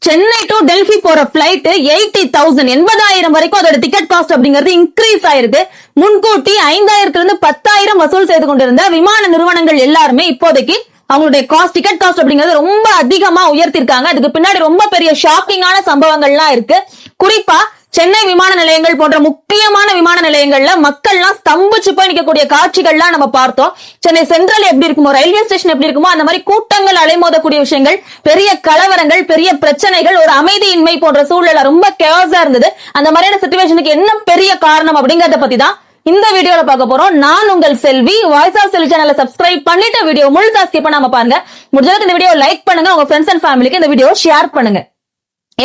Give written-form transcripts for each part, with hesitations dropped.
Chennai to Delhi போற flight 80,000 80,000 வரைக்கும் அதோட டிக்கெட் காஸ்ட் அப்படிங்கிறது இன்க்ரீஸ் ஆயிருக்கு. முன்கூட்டி 5,000 இருந்து 10,000 வசூல் செய்து கொண்டிருந்த விமான நிறுவனங்கள் எல்லாருமே இப்போதைக்கு அவங்களுடைய டிக்கெட் காஸ்ட் அப்படிங்கிறது ரொம்ப அதிகமா உயர்த்திருக்காங்க. அதுக்கு பின்னாடி ரொம்ப பெரிய ஷாக்கிங்கான சம்பவங்கள்லாம் இருக்கு. குறிப்பா சென்னை விமான நிலையங்கள் போன்ற முக்கியமான விமான நிலையங்கள்ல மக்கள்லாம் ஸ்தம்பிச்சு போய் நிற்கக்கூடிய காட்சிகள்லாம் நம்ம பார்த்தோம். சென்னை சென்ட்ரல் எப்படி இருக்குமோ, ரயில்வே ஸ்டேஷன் எப்படி இருக்குமோ அந்த மாதிரி கூட்டங்கள் அலைமோதக்கூடிய விஷயங்கள், பெரிய கலவரங்கள், பெரிய பிரச்சனைகள், ஒரு அமைதியின்மை போன்ற சூழல ரொம்ப கேஸா இருந்தது. அந்த மாதிரியான சிச்சுவேஷனுக்கு என்ன பெரிய காரணம் அப்படிங்கறத பத்தி தான் இந்த வீடியோல பார்க்க போறோம். நான் உங்கள் செல்வி. வாய்ஸ் ஆஃப் செல்வி சேனலை சப்ஸ்கிரைப் பண்ணிட்டு வீடியோ முழுசா ஸ்கிப் பண்ணாம பாருங்க. முடிஞ்சளவுக்கு இந்த வீடியோ லைக் பண்ணுங்க, உங்க ஃப்ரெண்ட்ஸ் அண்ட் ஃபேமிலிக்கு இந்த வீடியோ ஷேர் பண்ணுங்க.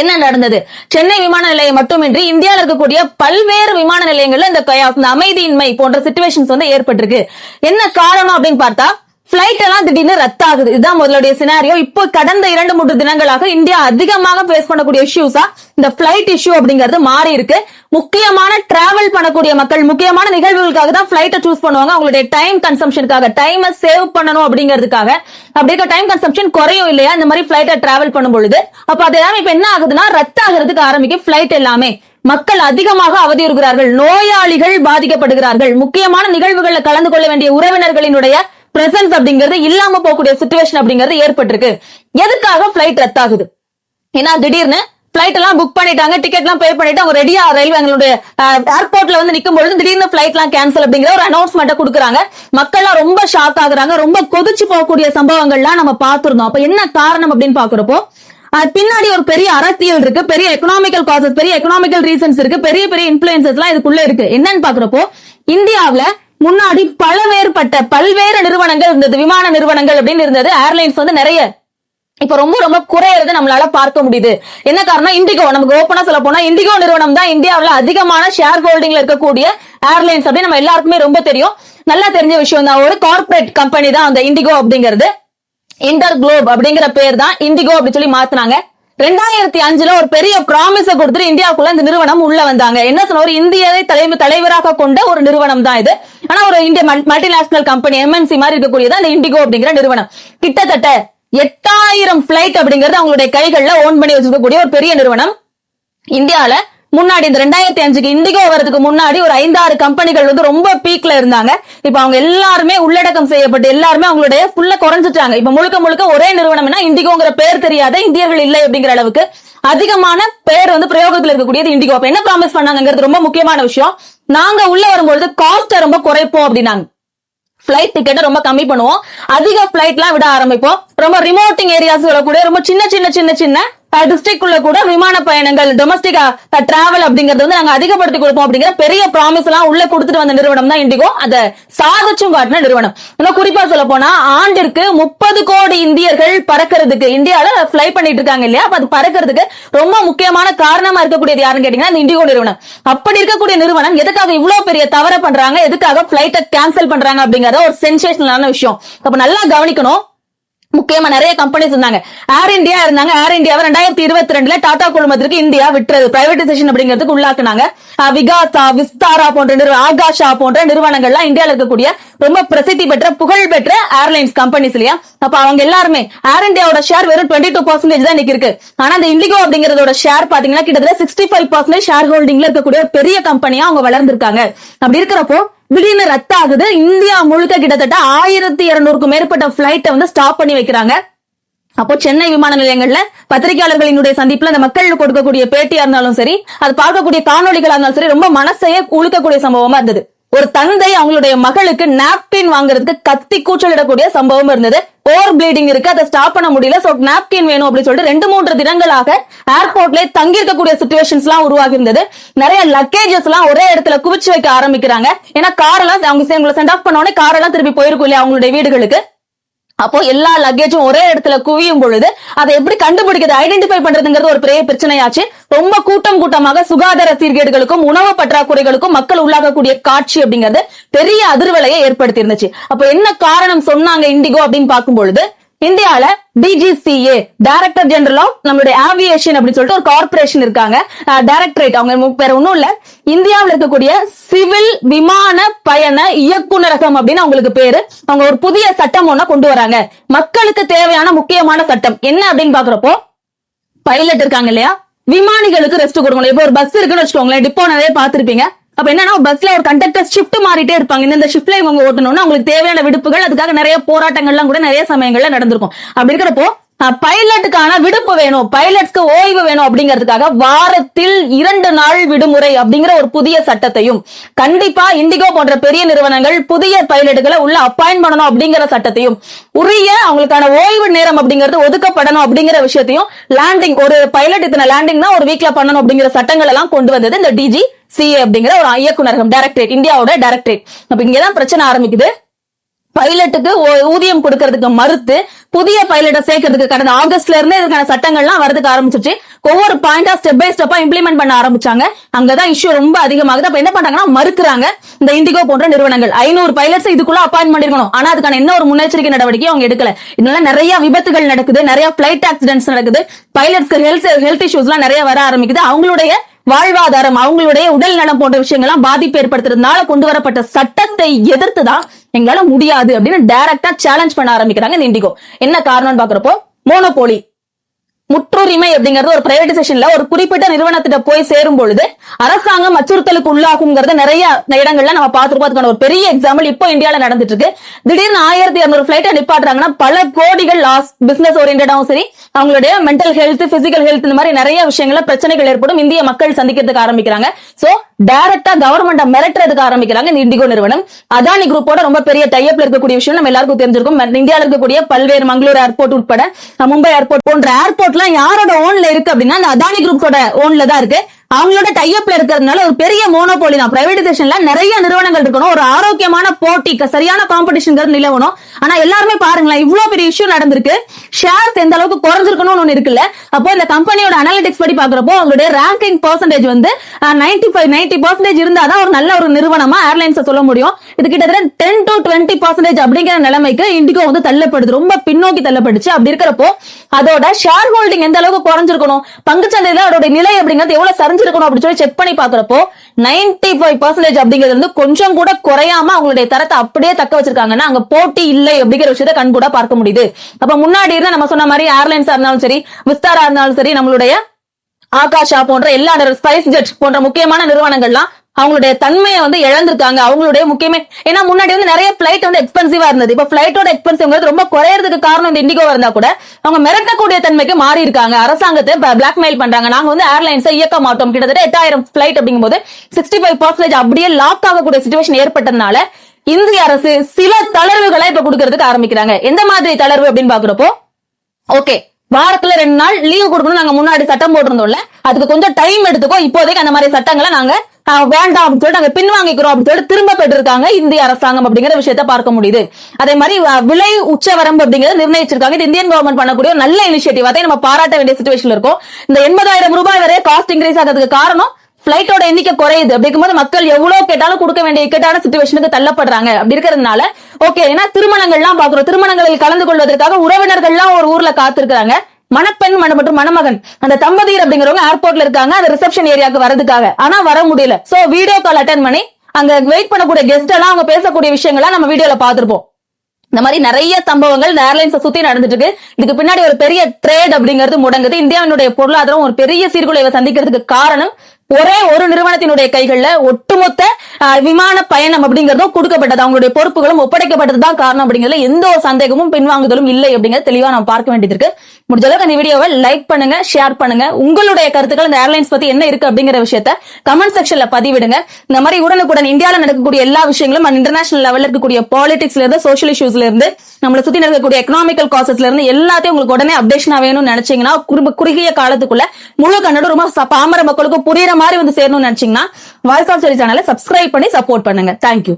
என்ன நடந்தது? சென்னை விமான நிலையம் மட்டுமின்றி இந்தியாவில் இருக்கக்கூடிய பல்வேறு விமான நிலையங்கள்ல இந்த அமைதியின்மை போன்ற சிச்சுவேஷன்ஸ் வந்து ஏற்பட்டிருக்கு. என்ன காரணம் அப்படின்னு பார்த்தா, பிளைட் எல்லாம் திடீர்னு ரத்தாகுது. இதுதான் முதலுடைய சினாரியோ. இப்போ கடந்த 2-3 தினங்களாக இந்தியா அதிகமாக பேஸ் பண்ணக்கூடிய இஷ்யூஸா இந்த பிளைட் இஷ்யூ அப்படிங்கிறது மாறி இருக்கு. முக்கியமான டிராவல் பண்ணக்கூடிய மக்கள் முக்கியமான நிகழ்வுகளுக்காக தான் பிளைட்டை சூஸ் பண்ணுவாங்க. அவங்களுடைய டைம் கன்சம்ஷனுக்காக, டைமை சேவ் பண்ணணும் அப்படிங்கிறதுக்காக. அப்படி இருக்க டைம் கன்சம்ஷன் குறையும் இல்லையா இந்த மாதிரி பிளைட்டை டிராவல் பண்ணும் பொழுது? அப்ப அது எல்லாமே இப்ப என்ன ஆகுதுன்னா ரத்தாகிறதுக்கு ஆரம்பிக்கும் பிளைட் எல்லாமே. மக்கள் அதிகமாக அவதியுறுகிறார்கள், நோயாளிகள் பாதிக்கப்படுகிறார்கள், முக்கியமான நிகழ்வுகள்ல கலந்து கொள்ள வேண்டிய உறவினர்களினுடைய பிரசன்ஸ் அப்படிங்கிறது இல்லாம போகக்கூடிய சிச்சுவேஷன் அப்படிங்கிறது ஏற்பட்டிருக்கு. எதுக்காக பிளைட் ரத்தாகுது? ஏன்னா திடீர்னு பிளைட் எல்லாம் புக் பண்ணிட்டாங்க, டிக்கெட் எல்லாம் பே பண்ணிட்டு அவங்க ரெடியா ரயில்வே ஏர்போர்ட்ல வந்து நிக்கும் பொழுது திடீர்னு பிளைட் எல்லாம் கேன்சல் அப்படிங்கிற ஒரு அனௌன்ஸ்மெண்ட் கொடுக்குறாங்க. மக்கள் எல்லாம் ரொம்ப ஷாக் ஆகுறாங்க. ரொம்ப கொதிச்சு போகக்கூடிய சம்பவங்கள்லாம் நம்ம பார்த்திருந்தோம். அப்ப என்ன காரணம் அப்படின்னு பாக்குறப்போ பின்னாடி ஒரு பெரிய அரசியல் இருக்கு, பெரிய எக்கனாமிக்கல் காசஸ், பெரிய எக்கனாமிக்கல் ரீசன்ஸ் இருக்கு, பெரிய பெரிய இன்ஃபுளுசஸ் எல்லாம் இதுக்குள்ள இருக்கு. என்னன்னு பாக்குறப்போ இந்தியாவில முன்னாடி பல்வேறு நிறுவனங்கள் இருந்தது, விமான நிறுவனங்கள் அப்படின்னு இருந்தது. ஏர்லைன்ஸ் வந்து நிறைய இப்ப ரொம்ப ரொம்ப குறையறது நம்மளால பார்க்க முடியுது. என்ன காரணம்? இண்டிகோ. நமக்கு ஓப்பனா சொல்ல போனா இண்டிகோ நிறுவனம் தான் இந்தியாவில் அதிகமான ஷேர் ஹோல்டிங்ல இருக்கக்கூடிய ஏர்லைன்ஸ் அப்படின்னு நம்ம எல்லாருக்குமே ரொம்ப தெரியும், நல்லா தெரிஞ்ச விஷயம் தான். ஒரு கார்பரேட் கம்பெனி தான் அந்த இண்டிகோ அப்படிங்கிறது. இன்டர் குளோப் அப்படிங்கிற பேர் தான் இண்டிகோ அப்படி சொல்லி மாத்தினாங்க. 2005 ஒரு பெரிய ப்ராமிஸ கொடுத்துட்டு இந்தியாவுக்குள்ள இந்த நிறுவனம் உள்ள வந்தாங்க. என்ன சொன்ன, ஒரு இந்தியாவை தலைவராக கொண்ட ஒரு நிறுவனம் தான் இது. ஆனா ஒரு இந்திய மல்டிநேஷனல் கம்பெனி, எம்என்சி மாதிரி இருக்கக்கூடியது இந்த இண்டிகோ அப்படிங்கிற நிறுவனம். கிட்டத்தட்ட 8,000 பிளைட் அப்படிங்கறது அவங்களுடைய கைகள்ல ஓன் பண்ணி வச்சிருக்கக்கூடிய ஒரு பெரிய நிறுவனம். இந்தியால முன்னாடி இந்த 2005 இண்டிகோ வரதுக்கு முன்னாடி ஒரு 5-6 கம்பெனிகள் வந்து ரொம்ப பீக்ல இருந்தாங்க. இப்ப அவங்க எல்லாருமே உள்ளடக்கம் செய்யப்பட்டு எல்லாருமே அவங்களுடைய ஃபுல்லா குறைஞ்சிட்டாங்க. இப்ப முழுக்க ஒரே நிறுவனம்னா இண்டிகோங்கிற பேர் தெரியாத இந்தியர்கள் இல்லை அப்படிங்கிற அளவுக்கு அதிகமான பேர் வந்து பிரயோகத்தில் இருக்கக்கூடியது இண்டிகோ. அப்ப என்ன ப்ராமிஸ் பண்ணாங்கிறது ரொம்ப முக்கியமான விஷயம். நாங்க உள்ள வரும்பொழுது காஸ்ட் ரொம்ப குறைப்போம் அப்படின்னாங்க. பிளைட் டிக்கெட் ரொம்ப கம்மி பண்ணுவோம், அதிக பிளைட் எல்லாம் விட ஆரம்பிப்போம். ரொம்ப ரிமோட்டிங் ஏரியாஸ் வரக்கூடிய ரொம்ப சின்ன டிஸ்ட்ரிக்ட் உள்ள கூட விமான பயணங்கள், டொமஸ்டிக் டிராவல் அப்படிங்கறது வந்து நாங்க அதிகப்படுத்தி கொடுப்போம் அப்படிங்கிற பெரிய ப்ராமிஸ் எல்லாம் உள்ள கொடுத்துட்டு வந்த நிறுவனம் தான் இண்டிகோ. அதை சாதிச்சும் காட்டின நிறுவனம். இன்னும் குறிப்பா சொல்ல போனா ஆண்டிற்கு 30 கோடி இந்தியர்கள் பறக்கிறதுக்கு இந்தியாவில பிளை பண்ணிட்டு இருக்காங்க இல்லையா? அப்ப அது பறக்கிறதுக்கு ரொம்ப முக்கியமான காரணமா இருக்கக்கூடியது யாருன்னு கேட்டீங்கன்னா இந்த இண்டிகோ நிறுவனம். அப்படி இருக்கக்கூடிய நிறுவனம் எதுக்காக இவ்வளவு பெரிய தவற பண்றாங்க, எதுக்காக பிளைட்டை கேன்சல் பண்றாங்க அப்படிங்கறத ஒரு சென்சேஷனலான விஷயம். அப்ப நல்லா கவனிக்கணும். முக்கியமா நிறைய கம்பெனிஸ் இருந்தாங்க. ஏர் இந்தியா இருந்தாங்க. ஏர் இந்தியாவை 2022 டாடா குழுமத்திற்கு இந்தியா விட்டுறது, பிரைவேடைசேஷன் அப்படிங்கிறதுக்கு உள்ளாக்குனாங்க. விகாசா, விஸ்தாரா போன்ற ஆகாஷா போன்ற நிறுவனங்கள்லாம் இந்தியாவில் இருக்கக்கூடிய ரொம்ப பிரசித்தி பெற்ற புகழ் பெற்ற ஏர்லைன்ஸ் கம்பெனிஸ் இல்லையா? அப்ப அவங்க எல்லாருமே ஏர் இந்தியாவோட ஷேர் வெறும் 22% தான் இன்னைக்கு இருக்கு. ஆனா இந்த இண்டிகோ அப்படிங்கறதோட ஷேர் பாத்தீங்கன்னா கிட்டத்தட்ட 65% ஷேர் ஹோல்டிங்ல இருக்கக்கூடிய பெரிய கம்பெனியா அவங்க வளர்ந்திருக்காங்க. அப்படி இருக்கிறப்போ திடீர்னு ரத்தாகுது. இந்தியா முழுக்க கிட்டத்தட்ட 1200க்கும் மேற்பட்ட பிளைட்டை வந்து ஸ்டாப் பண்ணி வைக்கிறாங்க. அப்போ சென்னை விமான நிலையங்கள்ல பத்திரிகையாளர்களினுடைய சந்திப்புல அந்த மக்கள் கொடுக்கக்கூடிய பேட்டியா இருந்தாலும் சரி, அது பார்க்கக்கூடிய காணொலிகளா இருந்தாலும் சரி, ரொம்ப மனசையே உழுக்கக்கூடிய சம்பவமா இருந்தது. ஒரு தந்தை அவங்களுடைய மகளுக்கு நாப்கின் வாங்குறதுக்கு கத்தி கூச்சலிடக்கூடிய சம்பவம் இருந்தது. ஓவர் ப்ளீடிங் இருக்கு, அதை ஸ்டாப் பண்ண முடியல, சோ நாப்கின் வேணும் அப்படின்னு சொல்லிட்டு 2-3 தினங்களாக ஏர்போர்ட்ல தங்கி இருக்கக்கூடிய சிச்சுவேஷன்ஸ் எல்லாம் உருவாகி இருந்தது. நிறைய லக்கேஜஸ் எல்லாம் ஒரே இடத்துல குவிச்சு வைக்க ஆரம்பிக்கிறாங்க. ஏன்னா கார் எல்லாம் அவங்க சென்ட் ஆஃப் பண்ண உடனே கார் எல்லாம் திருப்பி போயிருக்கும் இல்லையா அவங்களுடைய வீடுகளுக்கு. அப்போ எல்லா லக்கேஜும் ஒரே இடத்துல குவியும் பொழுது அதை எப்படி கண்டுபிடிக்கிறது, ஐடென்டிஃபை பண்றதுங்கிறது ஒரு பெரிய பிரச்சனையாச்சு. ரொம்ப கூட்டமாக சுகாதார சீர்கேடுகளுக்கும் உணவு பற்றாக்குறைகளுக்கும் மக்கள் உள்ளாகக்கூடிய காட்சி அப்படிங்கிறது பெரிய அதிர்வலையை ஏற்படுத்தி இருந்துச்சு. அப்போ என்ன காரணம் சொன்னாங்க இண்டிகோ அப்படின்னு பார்க்கும் பொழுது, இந்தியால டிஜிசிஏ டைரக்டர் ஜெனரல் ஆஃப் நம்மளுடைய ஏவியேஷன் அப்படின்னு சொல்லிட்டு ஒரு கார்பரேஷன் இருக்காங்க, டைரக்டரேட். அவங்க வேற ஒன்னும் இல்ல, இந்தியாவில் இருக்கக்கூடிய சிவில் விமான பயண இயக்குநரகம் அப்படின்னு அவங்களுக்கு பேரு. அவங்க ஒரு புதிய சட்டம் ஒண்ணு கொண்டு வராங்க, மக்களுக்கு தேவையான முக்கியமான சட்டம் என்ன அப்படின்னு பாக்குறப்போ பைலட் இருக்காங்க இல்லையா, விமானிகளுக்கு ரெஸ்ட் கொடுக்கணும். இப்போ ஒரு பஸ் இருக்குன்னு வச்சுக்கோங்களேன், டிப்போ நிறைய பாத்திருப்பீங்க. அப்ப என்னன்னா பஸ்ல ஒரு கண்டக்டர் ஷிஃப்ட் மாறிட்டே இருப்பாங்க. இந்த ஷிஃப்ட்ல இவங்க ஓட்டணும்னா அவங்களுக்கு தேவையான விடுப்புகள், அதுக்காக நிறைய போராட்டங்கள்லாம் கூட நிறைய சமயங்கள்ல நடந்திருக்கும். அப்படி இருக்கிறப்போ பைலட்டுக்கான விடுப்பு வேணும், பைலட்ஸ்க்கு ஓய்வு வேணும் அப்படிங்கிறதுக்காக வாரத்தில் 2 நாள் விடுமுறை அப்படிங்கிற ஒரு புதிய சட்டத்தையும், கண்டிப்பா இண்டிகோ போன்ற பெரிய நிறுவனங்கள் புதிய பைலட்டுகளை உள்ள அப்பாயிண்ட் பண்ணணும் அப்படிங்கிற சட்டத்தையும், உரிய அவங்களுக்கான ஓய்வு நேரம் அப்படிங்கிறது ஒதுக்கப்படணும் அப்படிங்கிற விஷயத்தையும், லேண்டிங் ஒரு பைலட் இத்தனை லேண்டிங் தான் ஒரு வீக்ல பண்ணணும் அப்படிங்கிற சட்டங்கள் எல்லாம் கொண்டு வந்தது இந்த DGCA அப்படிங்கிற ஒரு இயக்குநரகம், டைரக்டரேட், இந்தியாவோட டைரக்டரேட். அப்ப இங்கதான் பிரச்சனை ஆரம்பிக்குது. பைலட்டுக்கு ஊதியம் கொடுக்கறதுக்கு மறுத்து புதிய பைலட்டை சேர்க்கறதுக்கு கடந்த ஆகஸ்ட்ல இருந்து இதுக்கான சட்டங்கள்லாம் வரதுக்கு ஆரம்பிச்சிருச்சு. ஒவ்வொரு பாயிண்டா ஸ்டெப் பை ஸ்டெப்பா இம்ப்ளிமெண்ட் பண்ண ஆரம்பிச்சாங்க. அங்கதான் இஷ்யூ ரொம்ப அதிகமாகுது. அப்ப என்ன பண்றாங்கன்னா மறுக்கிறாங்க இந்த இண்டிகோ போன்ற நிறுவனங்கள். 500 பைலட்ஸ் இதுக்குள்ள அப்பாயிண்ட் பண்ணிருக்கணும், ஆனா அதுக்கான என்ன ஒரு முன்னெச்சரிக்கை நடவடிக்கை அவங்க எடுக்கல. இதனால நிறைய விபத்துகள் நடக்குது, நிறைய பிளைட் ஆக்சிடென்ட்ஸ் நடக்குது, பைலட்ஸ்க்கு ஹெல்த் இஷ்யூஸ் எல்லாம் நிறைய வர ஆரம்பிக்குது. அவங்களுடைய வாழ்வாதாரம், அவங்களுடைய உடல் நலம் போன்ற விஷயங்கள்லாம் பாதிப்பு ஏற்படுத்துறதுனால கொண்டு வரப்பட்ட சட்டத்தை எதிர்த்துதான் எங்களால முடியாது அப்படின்னு டைரக்டா சேலஞ்ச் பண்ண ஆரம்பிக்கிறாங்க இந்த இண்டிகோ. என்ன காரணம்னு பாக்குறப்போ, மோனோபோலி, முற்றுரிமை அப்படிங்கறது ஒரு பிரைவேடைசேஷன்ல ஒரு குறிப்பிட்ட நிறுவனத்திட்ட போய் சேரும் பொழுது அரசாங்கம் அச்சுறுத்தலுக்கு உள்ளாகுங்கிறத நிறைய இடங்கள்ல நம்ம பார்த்திருப்போம். அதுக்கான ஒரு பெரிய எக்ஸாம்பிள் இப்போ இந்தியால நடந்துட்டு இருக்கு. திடீர்னு 1200 பிளைட்டை நிப்பாட்டுறாங்கன்னா பல கோடிகள் லாஸ். பிசினஸ் ஓரியன்டாவும் சரி, அவங்களுடைய மென்டல் ஹெல்த், பிசிக்கல் ஹெல்த், இந்த மாதிரி நிறைய விஷயங்கள பிரச்சனைகள் ஏற்படும், இந்திய மக்கள் சந்திக்கிறதுக்கு ஆரம்பிக்கிறாங்க. சோ டைரக்டா கவர்மெண்ட மிரட்டுறதுக்கு ஆரம்பிக்கிறாங்க இந்த இண்டிகோ நிறுவனம். அதானி குரூப்போட ரொம்ப பெரிய டைப்ல இருக்கக்கூடிய விஷயம் நம்ம எல்லாருக்கும் தெரிஞ்சிருக்கும். இந்தியாவில் இருக்கக்கூடிய பல்வேறு மங்களூர் ஏர்போர்ட் உட்பட மும்பை ஏர்போர்ட் போன்ற ஏர்போர்ட் யாரோட ஓன்ல இருக்கு அப்படின்னா அந்த அதானி குரூப்போட ஓன்ல தான் இருக்கு. அவங்களோட டைப்ல இருக்கிறதுனால ஒரு பெரிய மோனோபோலி தான். பிரைவேடைசேஷன்ல நிறைய நிறுவனங்கள் இருக்கணும், ஒரு ஆரோக்கியமான போட்டி, சரியான காம்படிஷன் நிலவணும். ஆனா எல்லாருமே பாருங்களேன், இவ்வளவு பெரிய இஷ்யூ நடந்திருக்கு, ஷேர்ஸ் எந்த அளவுக்கு குறைஞ்சிருக்கணும்னு ஒண்ணு இருக்குல்ல. அப்போ இந்த கம்பெனியோட அனாலிட்டிக்ஸ் படி பாக்குறப்போ அவங்களுடைய ரேங்கிங் பெர்சன்டேஜ் 90% இருந்தாதான் ஒரு நல்ல ஒரு நிறுவனமா ஏர்லைன்ஸ் சொல்ல முடியும். இது கிட்டத்தட்ட 10 to 20% அப்படிங்கிற நிலைமைக்கு இண்டிகோ தள்ளப்படுது, ரொம்ப பின்னோக்கி தள்ளப்படுச்சு. அப்படி இருக்கிறப்போ அதோட ஷேர் ஹோல்டிங் எந்த அளவுக்கு குறைஞ்சிருக்கணும், பங்குச்சந்தையில அதோட நிலை அப்படிங்கிறது எவ்வளவு சரிஞ்சிருக்கணும் அப்படின்னு சொல்லி செக் பண்ணி பாக்குறப்போ 95% அப்படிங்கிறது கொஞ்சம் கூட குறையாம அவங்களுடைய தரத்தை அப்படியே தக்க வச்சிருக்காங்கன்னா அங்க போட்டி இல்லை அப்படிங்கிற விஷயத்தை கண் கூட பார்க்க முடியுது. அப்ப முன்னாடி இருந்தா நம்ம சொன்ன மாதிரி ஏர்லைன்ஸா இருந்தாலும் சரி, விஸ்தாரா இருந்தாலும் சரி, நம்மளுடைய ஆகாஷா போன்ற எல்லா ஸ்பைஸ் ஜெட் போன்ற முக்கியமான நிறுவனங்கள்லாம் அவங்களுடைய தன்மையை இழந்திருக்காங்க. அவங்களுடைய முக்கியமே ஏன்னா முன்னாடி நிறைய பிளைட் எக்ஸ்பென்சிவா இருந்தது. இப்ப பிளைட்டோட எக்ஸ்பென்சிவ் ரொம்ப குறையறதுக்கு காரணம் இந்த இண்டிகோ இருந்தா கூட அவங்க மிரட்டக்கூடிய தன்மைக்கு மாறி இருக்காங்க. அரசாங்கத்தை பிளாக்மெயில் பண்றாங்க, நாங்க ஏர்லைன்ஸை இயக்க மாட்டோம். கிட்டத்தட்ட 8000 பிளைட் அப்படிங்கும்போது 65% அப்படியே லாக் ஆகக்கூடிய சிச்சுவேஷன் ஏற்பட்டதுனால இந்திய அரசு சில தளர்வுகளை இப்ப கொடுக்கறதுக்கு ஆரம்பிக்கிறாங்க. எந்த மாதிரி தளர்வு அப்படின்னு பாக்குறப்போ, ஓகே வாரத்துல 2 நாள் லீவ் கொடுக்கணும், நாங்க முன்னாடி சட்டம் போட்டிருந்தோம்ல, அதுக்கு கொஞ்சம் டைம் எடுத்துக்கோ, இப்போதைக்கு அந்த மாதிரி சட்டங்களை நாங்க வேண்டாம் அப்படின்னு சொல்லிட்டு நாங்க பின்வாங்கிக்கிறோம் அப்படின்னு சொல்லிட்டு திரும்ப பெற்றிருக்காங்க இந்திய அரசாங்கம் அப்படிங்கிற விஷயத்த பார்க்க முடியுது. அதே மாதிரி விலை உச்சவரம்பு அப்படிங்கறத நிர்ணயிச்சிருக்காங்க. இது இந்தியன் கவர்மெண்ட் பண்ணக்கூடிய நல்ல இனிஷியேட்டிவ், அதை நம்ம பாராட்ட வேண்டிய சிச்சுவேஷன்ல இருக்கும். இந்த 80,000 ரூபாய் வரை காஸ்ட் இன்க்ரீஸ் ஆகிறதுக்கு காரணம் பிளைட்டோட எண்ணிக்கை குறையுது. அப்படிங்கும்போது மக்கள் எவ்வளவு கேட்டாலும் கொடுக்க வேண்டிய இக்கட்டான சிச்சுவேஷனுக்கு தள்ளப்படுறாங்க. அப்படி இருக்கிறதுனால ஓகே, ஏன்னா திருமணங்கள்லாம் பாக்குறோம், திருமணங்களில் கலந்து கொள்வதற்காக உறவினர்கள்லாம் ஒரு ஊர்ல காத்திருக்கிறாங்க. மணப்பெண் மற்றும் மணமகன் அந்த தம்பதியர் அப்படிங்கிறவங்க ஏர்போர்ட்ல இருக்காங்க அந்த ரிசப்ஷன் ஏரியாவுக்கு வரதுக்காக, ஆனா வர முடியல. சோ வீடியோ கால் அட்டென்ட் பண்ணி அங்க வெயிட் பண்ணக்கூடிய கெஸ்ட் எல்லாம் அவங்க பேசக்கூடிய விஷயங்களா நம்ம வீடியோல பாத்துருப்போம். இந்த மாதிரி நிறைய சம்பவங்கள் இந்த ஏர்லைன்ஸை சுத்தி நடந்துட்டு இருக்கு. இதுக்கு பின்னாடி ஒரு பெரிய ட்ரேட் அப்படிங்கிறது முடங்குது. இந்தியாவினுடைய பொருளாதாரம் ஒரு பெரிய சீர்குலைவை சந்திக்கிறதுக்கு காரணம் ஒரே ஒரு நிறுவனத்தினுடைய கைகள்ல ஒட்டுமொத்த விமான பயணம் அப்படிங்கறதும் கொடுக்கப்பட்டது, அவங்களுடைய பொறுப்புகளும் ஒப்படைக்கப்பட்டதுதான் காரணம் அப்படிங்கறதுல எந்த ஒரு சந்தேகமும் பின்வாங்குதலும் இல்லை அப்படிங்கறது தெளிவா நம்ம பார்க்க வேண்டியது இருக்கு. முடிஞ்ச அளவுக்கு அந்த வீடியோவை லைக் பண்ணுங்க, ஷேர் பண்ணுங்க. உங்களுடைய கருத்துக்கள் இந்த ஏர்லைன்ஸ் பத்தி என்ன இருக்கு அப்படிங்கிற விஷயத்த கமெண்ட் செக்ஷன்ல பதிவிடுங்க. இந்த மாதிரி உடனுக்குடன் இந்தியாவில் நடக்கக்கூடிய எல்லா விஷயங்களும் இன்டர்நேஷனல் லெவல்ல இருக்கக்கூடிய பாலிடிக்ஸ்ல இருந்து, சோசியல் இஷ்யூஸ்ல இருந்து, நம்மளை சுத்தி நடக்கக்கூடிய எக்கனாமிக்கல் காசஸ்ல இருந்து எல்லாத்தையும் உங்களுக்கு உடனே அப்டேஷனா வேணும்னு நினைச்சீங்கன்னா, குறுகிய காலத்துக்குள்ள முழு கண்ணோட ரொம்ப பாமர மக்களுக்கு புரியுற மாதிரி சேரணும்னு நினைச்சீங்கன்னா வாய்ஸ் ஆஃப் ஸ்டோரி சேனலை சப்ஸ்கிரைப் பண்ணி சப்போர்ட் பண்ணுங்க. தேங்க்யூ.